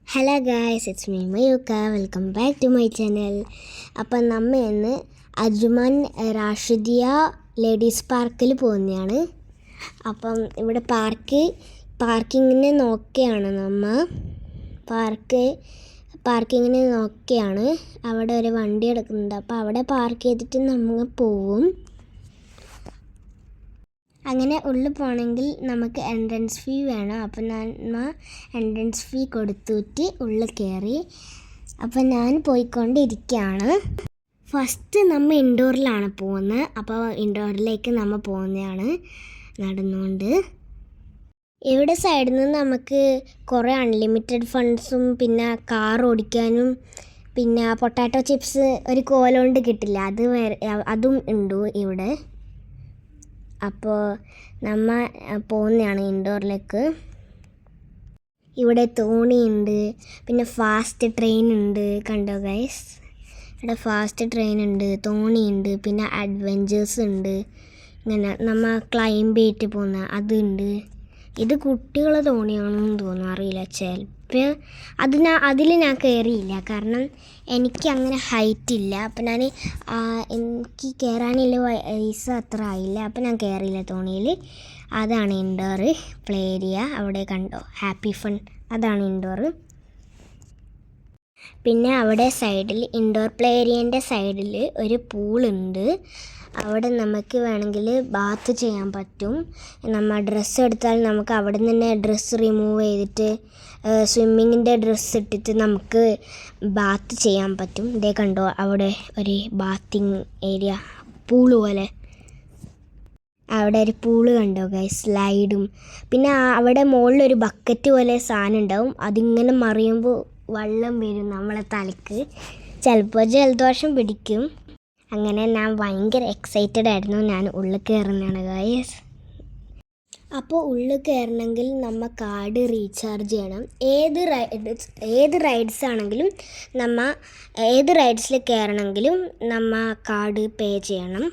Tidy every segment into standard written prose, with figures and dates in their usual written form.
Hello guys, it's me Mayuka. Welcome back to my channel. അപ്പം നമ്മൾ ഇന്ന് അജ്മാൻ റാഷിദിയ ലേഡീസ് പാർക്കിൽ പോകുന്നതാണ്. അപ്പം ഇവിടെ പാർക്കിങ്ങിന് നോക്കുകയാണ് പാർക്കിങ്ങിന് നോക്കുകയാണ്. അവിടെ ഒരു വണ്ടി എടുക്കുന്നുണ്ട്. അപ്പോൾ അവിടെ പാർക്ക് ചെയ്തിട്ട് നമ്മൾ പോവും. അങ്ങനെ ഉള്ളിൽ പോകണമെങ്കിൽ നമുക്ക് എൻട്രൻസ് ഫീ വേണം. അപ്പം എൻട്രൻസ് ഫീ കൊടുത്തിട്ട് ഉള്ളിൽ കയറി. അപ്പം ഞാൻ പോയിക്കൊണ്ടിരിക്കുകയാണ്. ഫസ്റ്റ് നമ്മൾ ഇൻഡോറിലാണ് പോകുന്നത്. അപ്പോൾ ഇൻഡോറിലേക്ക് നമ്മൾ പോകുന്നതാണ് നടന്നുകൊണ്ട്. ഇവിടെ സൈഡിൽ നിന്ന് നമുക്ക് കുറേ അൺലിമിറ്റഡ് ഫണ്ട്സും പിന്നെ കാർ ഓടിക്കാനും പിന്നെ പൊട്ടാറ്റോ ചിപ്സ് ഒരു കോലുകൊണ്ട് കിട്ടില്ല, അതും ഉണ്ട് ഇവിടെ. അപ്പോൾ നമ്മൾ പോകുന്നതാണ് ഇൻഡോറിലേക്ക്. ഇവിടെ തോണിയുണ്ട്, പിന്നെ ഫാസ്റ്റ് ട്രെയിൻ ഉണ്ട്. കണ്ടോ ഗൈസ്, ഇവിടെ ഫാസ്റ്റ് ട്രെയിൻ ഉണ്ട്, തോണിയുണ്ട്, പിന്നെ അഡ്വെഞ്ചേഴ്സ് ഉണ്ട്. ഇങ്ങനെ നമ്മൾ ക്ലൈംബ് ചെയ്തിട്ട് പോകുന്ന അതുണ്ട്. ഇത് കുട്ടികളെ തോണിയാണെന്ന് തോന്നുന്നു, അറിയില്ല. ചിലപ്പോൾ അതിൽ ഞാൻ കയറിയില്ല, കാരണം എനിക്ക് അങ്ങനെ ഹൈറ്റ് ഇല്ല. അപ്പം എനിക്ക് കയറാനുള്ള പൈസ അത്ര ആയില്ല, അപ്പം ഞാൻ കയറിയില്ല തോണിയിൽ. അതാണ് ഇൻഡോർ പ്ലേ ഏരിയ. അവിടെ കണ്ടോ, ഹാപ്പി ഫൺ, അതാണ് ഇൻഡോർ. പിന്നെ അവിടെ സൈഡിൽ ഇൻഡോർ പ്ലേ ഏരിയൻ്റെ സൈഡിൽ ഒരു പൂളുണ്ട്. അവിടെ നമുക്ക് വേണമെങ്കിൽ ബാത്ത് ചെയ്യാൻ പറ്റും. നമ്മൾ ഡ്രസ്സ് എടുത്താൽ നമുക്ക് അവിടെ നിന്ന് തന്നെ ഡ്രസ്സ് റിമൂവ് ചെയ്തിട്ട് സ്വിമ്മിങ്ങിൻ്റെ ഡ്രസ്സ് ഇട്ടിട്ട് നമുക്ക് ബാത്ത് ചെയ്യാൻ പറ്റും. ഇതേ കണ്ടോ, അവിടെ ഒരു ബാത്തിങ് ഏരിയ, പൂള് പോലെ. അവിടെ ഒരു പൂള് കണ്ടോ ഗൈസ്, സ്ലൈഡും. പിന്നെ അവിടെ മുകളിലൊരു ബക്കറ്റ് പോലെ സാധനം ഉണ്ടാവും. അതിങ്ങനെ മറിയുമ്പോൾ വെള്ളം വരും നമ്മളെ തലക്ക്. ചിലപ്പോൾ ജലദോഷം പിടിക്കും. അങ്ങനെ ഞാൻ ഭയങ്കര എക്സൈറ്റഡ് ആയിരുന്നു. ഞാൻ ഉള്ളിൽ കയറുന്നതാണ് ഗൈസ്. അപ്പോൾ ഉള്ളിൽ കയറണമെങ്കിൽ നമ്മൾ കാർഡ് റീചാർജ് ചെയ്യണം. ഏത് റൈഡ്സ് ആണെങ്കിലും ഏത് റൈഡ്സിൽ കയറണമെങ്കിലും നമ്മൾ കാർഡ് പേ ചെയ്യണം.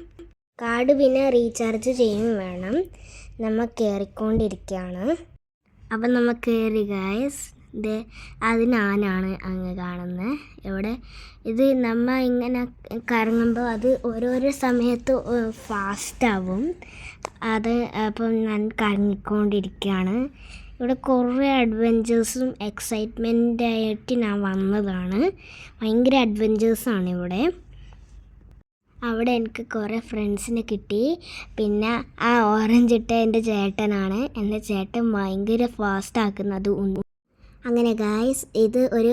കാർഡ് പിന്നെ റീചാർജ് ചെയ്യും വേണം. നമ്മൾ കയറിക്കൊണ്ടിരിക്കുകയാണ്. അപ്പം നമ്മൾ കയറി ഗൈസ്. അത് ഞാനാണ് അങ്ങ് കാണുന്നത്. ഇവിടെ ഇത് നമ്മൾ ഇങ്ങനെ കറങ്ങുമ്പോൾ അത് ഓരോരോ സമയത്ത് ഫാസ്റ്റാവും. അപ്പം ഞാൻ കറങ്ങിക്കൊണ്ടിരിക്കുകയാണ്. ഇവിടെ കുറേ അഡ്വെഞ്ചേഴ്സും എക്സൈറ്റ്മെൻറ്റായിട്ട് ഞാൻ വന്നതാണ്. ഭയങ്കര അഡ്വെഞ്ചേഴ്സാണ് ഇവിടെ. അവിടെ എനിക്ക് കുറേ ഫ്രണ്ട്സിനെ കിട്ടി. പിന്നെ ആ ഓറഞ്ച് ഇട്ട എൻ്റെ ചേട്ടനാണ്. എൻ്റെ ചേട്ടൻ ഭയങ്കര ഫാസ്റ്റാക്കുന്നത്. അങ്ങനെ ഗായ്സ്, ഇത് ഒരു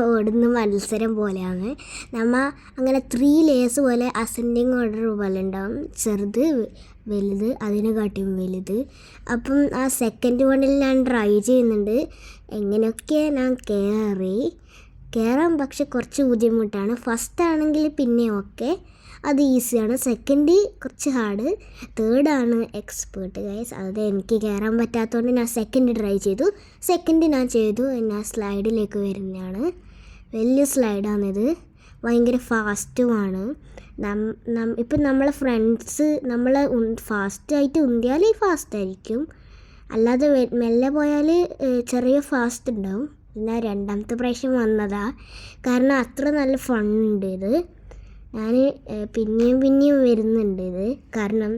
ഓടുന്ന മത്സരം പോലെയാണ്. നമ്മൾ അങ്ങനെ 3 ലേയേഴ്സ് പോലെ അസെൻഡിങ് ഓർഡർ പോലെ ഉണ്ടാവും. ചെറുത്, വലുത്, അതിനെക്കാട്ടിയും വലുത്. അപ്പം ആ സെക്കൻഡ് വണ്ണിൽ ഞാൻ ട്രൈ ചെയ്യുന്നുണ്ട്. എങ്ങനെയൊക്കെ ഞാൻ കയറാൻ പക്ഷെ കുറച്ച് ബുദ്ധിമുട്ടാണ്. ഫസ്റ്റ് ആണെങ്കിൽ പിന്നെ ഓക്കെ, അത് ഈസിയാണ്. സെക്കൻഡ് കുറച്ച് ഹാർഡ്, തേർഡാണ് എക്സ്പേർട്ട് ഗൈസ്. അത് എനിക്ക് കയറാൻ പറ്റാത്തതുകൊണ്ട് ഞാൻ സെക്കൻഡ് ട്രൈ ചെയ്തു. ഞാൻ സ്ലൈഡിലേക്ക് വരുന്നതാണ്. വലിയ സ്ലൈഡാണിത്, ഭയങ്കര ഫാസ്റ്റുമാണ്. ഇപ്പം നമ്മളെ ഫ്രണ്ട്സ് ഫാസ്റ്റായിട്ട് ഉന്തിയാൽ ഫാസ്റ്റായിരിക്കും, അല്ലാതെ മെല്ലെ പോയാൽ ചെറിയ ഫാസ്റ്റ് ഉണ്ടാവും. പിന്നെ രണ്ടാമത്തെ പ്രാവശ്യം വന്നതാ, കാരണം അത്ര നല്ല ഫണ്ണുണ്ട് ഇത്. ഞാൻ പിന്നെയും വരുന്നുണ്ട് ഇത്, കാരണം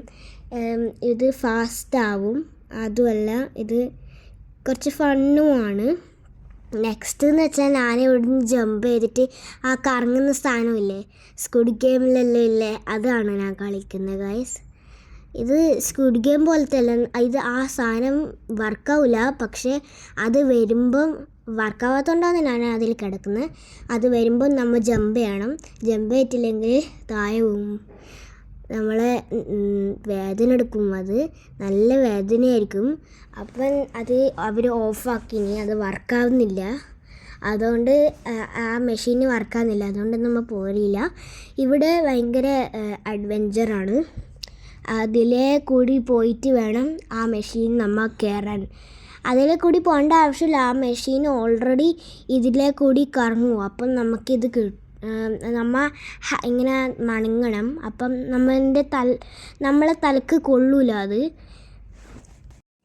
ഇത് ഫാസ്റ്റാവും. അതുമല്ല ഇത് കുറച്ച് ഫണ്ണുമാണ്. നെക്സ്റ്റ് എന്ന് വെച്ചാൽ ഞാൻ ഇവിടുന്ന് ജമ്പ് ചെയ്തിട്ട് ആ കറങ്ങുന്ന സ്ഥാനമില്ലേ, സ്ക്വിഡ് ഗെയിമിലെല്ലാം ഇല്ലേ, അതാണ് ഞാൻ കളിക്കുന്നത് ഗൈസ്. ഇത് സ്ക്വിഡ് ഗെയിം പോലത്തെ അല്ല, ഇത് ആ സാധനം വർക്കാവില്ല. പക്ഷേ അത് വരുമ്പം വർക്കാവാത്തതുകൊണ്ടാണ് ഞാൻ അതിൽ കിടക്കുന്നത്. അത് വരുമ്പോൾ നമ്മൾ ജമ്പ് ചെയ്യണം. ജമ്പ് ചെയ്തിട്ടില്ലെങ്കിൽ താഴെ പോവും. നമ്മളെ വേദന എടുക്കും, അത് നല്ല വേദനയായിരിക്കും. അപ്പം അത് അവർ ഓഫാക്കിനി, അത് വർക്കാവുന്നില്ല. അതുകൊണ്ട് ആ മെഷീൻ വർക്കാവുന്നില്ല, അതുകൊണ്ട് നമ്മൾ പോരില്ല. ഇവിടെ ഭയങ്കര അഡ്വെഞ്ചറാണ്. അതിലേ കൂടി പോയിട്ട് വേണം ആ മെഷീൻ നമ്മൾ കയറാൻ. അതിലെ കൂടി പോകേണ്ട ആവശ്യമില്ല, ആ മെഷീൻ ഓൾറെഡി ഇതിലേ കൂടി കറങ്ങും. അപ്പം നമുക്കിത് നമ്മൾ ഇങ്ങനെ മണങ്ങണം. അപ്പം നമ്മളെ തലക്ക് കൊള്ളൂല അത്.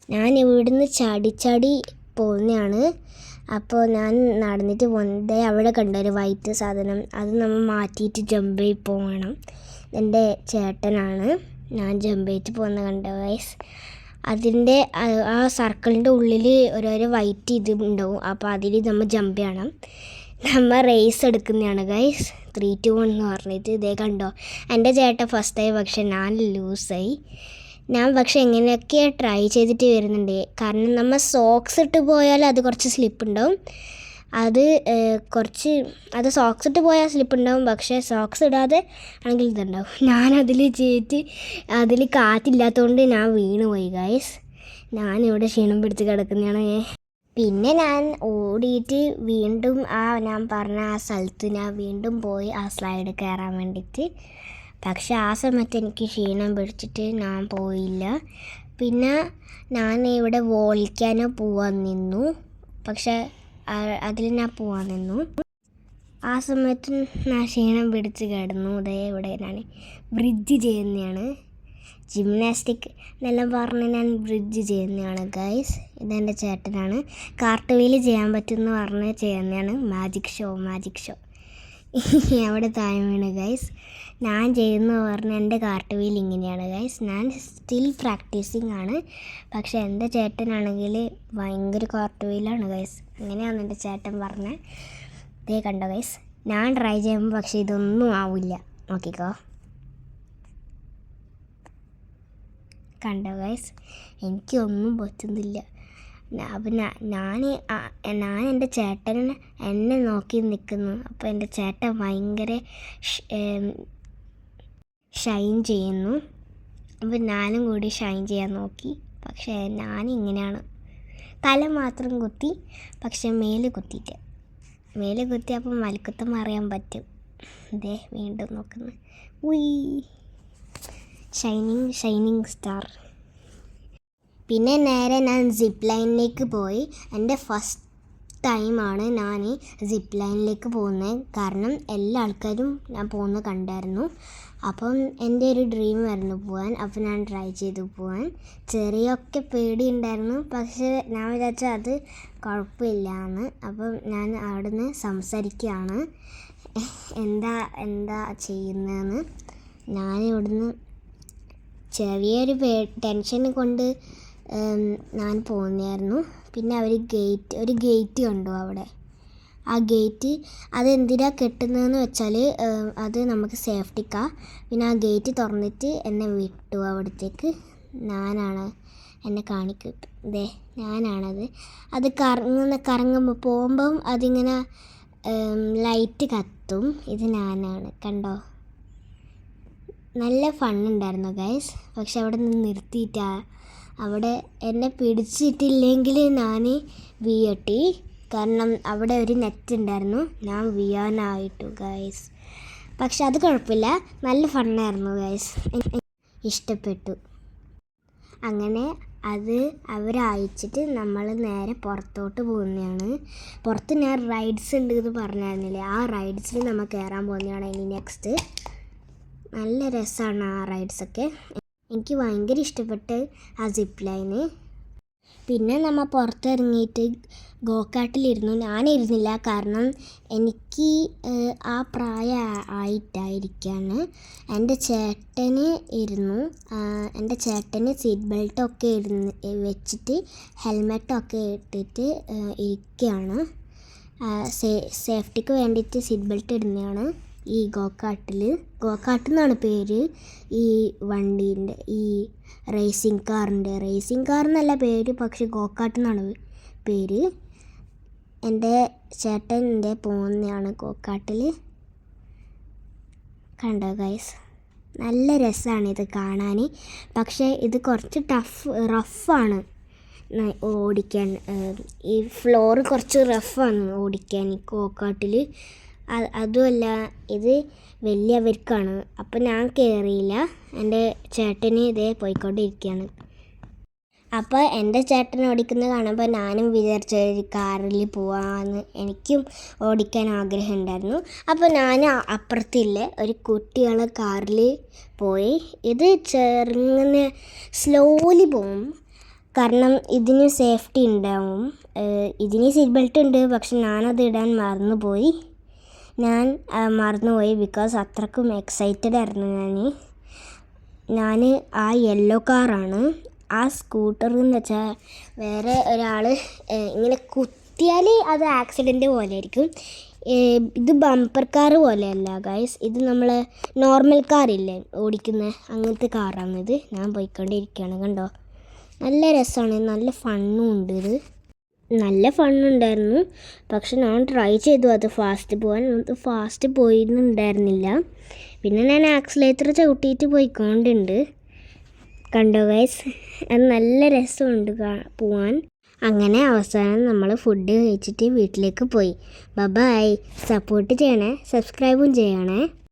ഞാൻ ഇവിടുന്ന് ചാടി ചാടി പോകുന്നതാണ്. അപ്പോൾ ഞാൻ നടന്നിട്ട് പോകുന്നത് അവിടെ കണ്ട ഒരു വൈറ്റ് സാധനം, അത് നമ്മൾ മാറ്റിയിട്ട് ജമ്പ് ചെയ്ത് പോകണം. എൻ്റെ ചേട്ടനാണ്, ഞാൻ ജമ്പ് ചെയ്തിട്ട് പോകുന്നത് കണ്ട ഗൈസ്. അതിൻ്റെ ആ സർക്കിളിൻ്റെ ഉള്ളിൽ ഓരോരോ വൈറ്റ് ഇത് ഉണ്ടാവും. അപ്പോൾ അതിൽ നമ്മൾ ജമ്പ് ചെയ്യണം. നമ്മൾ റേസ് എടുക്കുന്നതാണ് ഗൈസ്. 3, 2, 1 എന്ന് പറഞ്ഞിട്ട്. ഇതേ കണ്ടോ, എൻ്റെ ചേട്ടൻ ഫസ്റ്റായി, പക്ഷെ ഞാൻ ലൂസായി. ഞാൻ പക്ഷെ എങ്ങനെയൊക്കെ ട്രൈ ചെയ്തിട്ട് വരുന്നുണ്ട്. കാരണം നമ്മൾ സോക്സ് ഇട്ട് പോയാൽ അത് കുറച്ച് സ്ലിപ്പ് ഉണ്ടാവും. അത് സോക്സ് ഇട്ട് പോയാൽ സ്ലിപ്പ് ഉണ്ടാവും, പക്ഷേ സോക്സ് ഇടാതെ ആണെങ്കിൽ ഇതുണ്ടാവും. ഞാനതിൽ ചെയ്തിട്ട് അതിൽ കാറ്റില്ലാത്തതുകൊണ്ട് ഞാൻ വീണ് പോയി ഗൈസ്. ഞാനിവിടെ ക്ഷീണം പിടിച്ച് കിടക്കുന്നതാണ്. പിന്നെ ഞാൻ ഓടിയിട്ട് വീണ്ടും ഞാൻ പറഞ്ഞ ആ സ്ഥലത്ത് ഞാൻ വീണ്ടും പോയി ആ സ്ലൈഡ് കയറാൻ വേണ്ടിയിട്ട്. പക്ഷെ ആ സമയത്ത് എനിക്ക് ക്ഷീണം പിടിച്ചിട്ട് ഞാൻ പോയില്ല. പിന്നെ ഞാൻ ഇവിടെ വോൾക്കാനോ പോവാൻ നിന്നു, പക്ഷെ അതിൽ ഞാൻ പോവാൻ നിന്നു. ആ സമയത്ത് ഞാൻ ക്ഷീണം പിടിച്ച് കിടന്നു. അതേ ഇവിടെ ഞാൻ ബ്രിഡ്ജ് ചെയ്യുന്നതാണ്, ജിംനാസ്റ്റിക് എന്നെല്ലാം പറഞ്ഞ് ഞാൻ ബ്രിഡ്ജ് ചെയ്യുന്നതാണ് ഗൈസ്. ഇതെൻ്റെ ചേട്ടനാണ്. കാർട്ട് വീൽ ചെയ്യാൻ പറ്റുമെന്ന് പറഞ്ഞ് ചെയ്യുന്നതാണ്. മാജിക് ഷോ അവിടെ താഴെ വീണ് ഗൈസ്. ഞാൻ ചെയ്യുന്ന പറഞ്ഞ് എൻ്റെ കാർട്ട് വീൽ ഇങ്ങനെയാണ് ഗൈസ്. ഞാൻ സ്റ്റിൽ പ്രാക്ടീസിങ് ആണ്, പക്ഷെ എൻ്റെ ചേട്ടനാണെങ്കിൽ ഭയങ്കര കാർട്ട് വീലാണ് ഗൈസ്. അങ്ങനെയാണ് എൻ്റെ ചേട്ടൻ പറഞ്ഞത്. ഇതേ കണ്ടോ ഗൈസ്, ഞാൻ ട്രൈ ചെയ്യുമ്പോൾ പക്ഷേ ഇതൊന്നും ആവില്ല. നോക്കിക്കോ, കണ്ടോ ഗൈസ്, എനിക്കൊന്നും പറ്റുന്നില്ല. അപ്പം ഞാൻ എൻ്റെ ചേട്ടനെ എന്നെ നോക്കി നിൽക്കുന്നു. അപ്പോൾ എൻ്റെ ചേട്ടൻ ഭയങ്കര ഷൈൻ ചെയ്യുന്നു. അപ്പോൾ ഞാനും കൂടി ഷൈൻ ചെയ്യാൻ നോക്കി, പക്ഷേ ഞാനിങ്ങനെയാണ്. തല മാത്രം കുത്തി, പക്ഷെ മേല് കുത്തിയിട്ട്. മേല് കുത്തിയപ്പോൾ മൽക്കുത്തം അറിയാൻ പറ്റും. ഇതേ വീണ്ടും നോക്കുന്നു. Shining star. പിന്നെ നേരെ ഞാൻ സിപ്പ് ലൈനിലേക്ക് പോയി. എൻ്റെ ഫസ്റ്റ് ടൈമാണ് ഞാൻ സിപ്പ് ലൈനിലേക്ക് പോകുന്നത്. കാരണം എല്ലാ ആൾക്കാരും ഞാൻ പോകുന്നത് കണ്ടായിരുന്നു. അപ്പം എൻ്റെ ഒരു ഡ്രീമായിരുന്നു പോകാൻ. അപ്പം ഞാൻ ട്രൈ ചെയ്തു പോകാൻ. ചെറിയൊക്കെ പേടിയുണ്ടായിരുന്നു, പക്ഷേ ഞാൻ വിചാരിച്ചു അത് കുഴപ്പമില്ലാന്ന്. അപ്പം ഞാൻ അവിടുന്ന് സംസാരിക്കുകയാണ് എന്താ ചെയ്യുന്നതെന്ന്. ഞാനിവിടുന്ന് ചെറിയൊരു ടെൻഷൻ കൊണ്ട് ഞാൻ പോകുന്നതായിരുന്നു. പിന്നെ ഒരു ഗേറ്റ് കണ്ടു അവിടെ. ആ ഗേറ്റ് അതെന്തിനാണ് കെട്ടുന്നതെന്ന് വെച്ചാൽ അത് നമുക്ക് സേഫ്റ്റിക്കാണ്. പിന്നെ ആ ഗേറ്റ് തുറന്നിട്ട് എന്നെ വിട്ടു അവിടത്തേക്ക്. ഞാനാണ് എന്നെ കാണിക്കും. ഇതേ ഞാനാണത്. അത് കറങ്ങുമ്പോൾ പോകുമ്പം അതിങ്ങനെ ലൈറ്റ് കത്തും. ഇത് ഞാനാണ്, കണ്ടോ. നല്ല ഫണ്ണുണ്ടായിരുന്നു ഗൈസ്. പക്ഷെ അവിടെ നിന്ന് നിർത്തിയിട്ടാ. അവിടെ എന്നെ പിടിച്ചിട്ടില്ലെങ്കിൽ ഞാൻ വീഴട്ടി. കാരണം അവിടെ ഒരു നെറ്റ് ഉണ്ടായിരുന്നു, ഞാൻ വീഴാനായിട്ടു ഗൈസ്. പക്ഷെ അത് കുഴപ്പമില്ല, നല്ല ഫണ്ണായിരുന്നു ഗൈസ്, ഇഷ്ടപ്പെട്ടു. അങ്ങനെ അത് അവരയച്ചിട്ട് നമ്മൾ നേരെ പുറത്തോട്ട് പോകുന്നതാണ്. പുറത്ത് ഞാൻ റൈഡ്സ് ഉണ്ട് എന്ന് പറഞ്ഞായിരുന്നില്ലേ, ആ റൈഡ്സിൽ നമ്മൾ കയറാൻ പോകുന്നതാണ് ഇനി നെക്സ്റ്റ്. നല്ല രസമാണ് ആ റൈഡ്സൊക്കെ. എനിക്ക് ഭയങ്കര ഇഷ്ടപ്പെട്ട് ആ സിപ്പ് ലൈന്. പിന്നെ നമ്മൾ പുറത്തിറങ്ങിയിട്ട് ഗോകാട്ടിലിരുന്നു. ഞാനിരുന്നില്ല, കാരണം എനിക്ക് ആ പ്രായം ആയിട്ടായിരിക്കാണ്. എൻ്റെ ചേട്ടന് ഇരുന്നു. എൻ്റെ ചേട്ടന് സീറ്റ് ബെൽറ്റൊക്കെ വെച്ചിട്ട് ഹെൽമെറ്റൊക്കെ ഇട്ടിട്ട് ഇരിക്കുകയാണ്. സേഫ്റ്റിക്ക് വേണ്ടിയിട്ട് സീറ്റ് ബെൽറ്റ് ഇടുന്നതാണ് ഈ ഗോകാട്ട് എന്നാണ് പേര് ഈ വണ്ടീൻ്റെ, ഈ റേസിംഗ് കാർ എന്നല്ല പേര്, പക്ഷെ ഗോകാട്ട് എന്നാണ് പേര്. എൻ്റെ ചേട്ടൻ പോകുന്നതാണ് ഗോകാട്ടിൽ. കണ്ടോ ഗൈസ്, നല്ല രസമാണ് ഇത് കാണാൻ. പക്ഷേ ഇത് കുറച്ച് റഫാണ് ഓടിക്കാൻ. ഈ ഫ്ലോറ് കുറച്ച് റഫാണ് ഓടിക്കാൻ ഗോകാട്ടിൽ. അതുമല്ല ഇത് വലിയവർക്കാണ്. അപ്പം ഞാൻ കയറിയില്ല, എൻ്റെ ചേട്ടന് ഇതേ പോയിക്കൊണ്ടിരിക്കുകയാണ്. അപ്പോൾ എൻ്റെ ചേട്ടൻ ഓടിക്കുന്നത് കാണുമ്പോൾ ഞാനും വിചാരിച്ച ഒരു കാറിൽ പോകാമെന്ന്. എനിക്കും ഓടിക്കാൻ ആഗ്രഹം ഉണ്ടായിരുന്നു. അപ്പോൾ ഞാൻ അപ്പുറത്തില്ലേ ഒരു കുട്ടികളെ കാറിൽ പോയി. ഇത് ചെറുങ്ങനെ സ്ലോലി പോകും. കാരണം ഇതിന് സേഫ്റ്റി ഉണ്ടാവും. ഇതിന് സീറ്റ് ബെൽറ്റ് ഉണ്ട്, പക്ഷെ ഞാനത് ഇടാൻ മറന്നുപോയി. ബിക്കോസ് അത്രക്കും എക്സൈറ്റഡ് ആയിരുന്നു ഞാൻ ആ യെല്ലോ കാറാണ്. ആ സ്കൂട്ടർ എന്ന് വെച്ചാൽ വേറെ ഒരാൾ ഇങ്ങനെ കുത്തിയാൽ അത് ആക്സിഡൻറ്റ് പോലെ ആയിരിക്കും. ഇത് ബമ്പർ കാറ് പോലെയല്ല ഗൈസ്, ഇത് നമ്മൾ നോർമൽ കാറില്ലേ ഓടിക്കുന്ന അങ്ങനത്തെ കാറാണിത്. ഞാൻ പോയിക്കൊണ്ടിരിക്കുകയാണ്, കണ്ടോ. നല്ല രസമാണ്, നല്ല ഫണ്ണും ഉണ്ട്. ഇത് നല്ല ഫണ്ണുണ്ടായിരുന്നു. പക്ഷെ ഞാൻ ട്രൈ ചെയ്തു അത് ഫാസ്റ്റ് പോകാൻ, അത് ഫാസ്റ്റ് പോയിരുന്നുണ്ടായിരുന്നില്ല. പിന്നെ ഞാൻ ആക്സിലേറ്റർ ചവിട്ടിയിട്ട് പോയിക്കൊണ്ടുണ്ട്. കണ്ടോ ഗൈസ്, അത് നല്ല രസമുണ്ട് പോവാൻ. അങ്ങനെ അവസാനം നമ്മൾ ഫുഡ് കഴിച്ചിട്ട് വീട്ടിലേക്ക് പോയി. ബൈ. സപ്പോർട്ട് ചെയ്യണേ, സബ്സ്ക്രൈബും ചെയ്യണേ.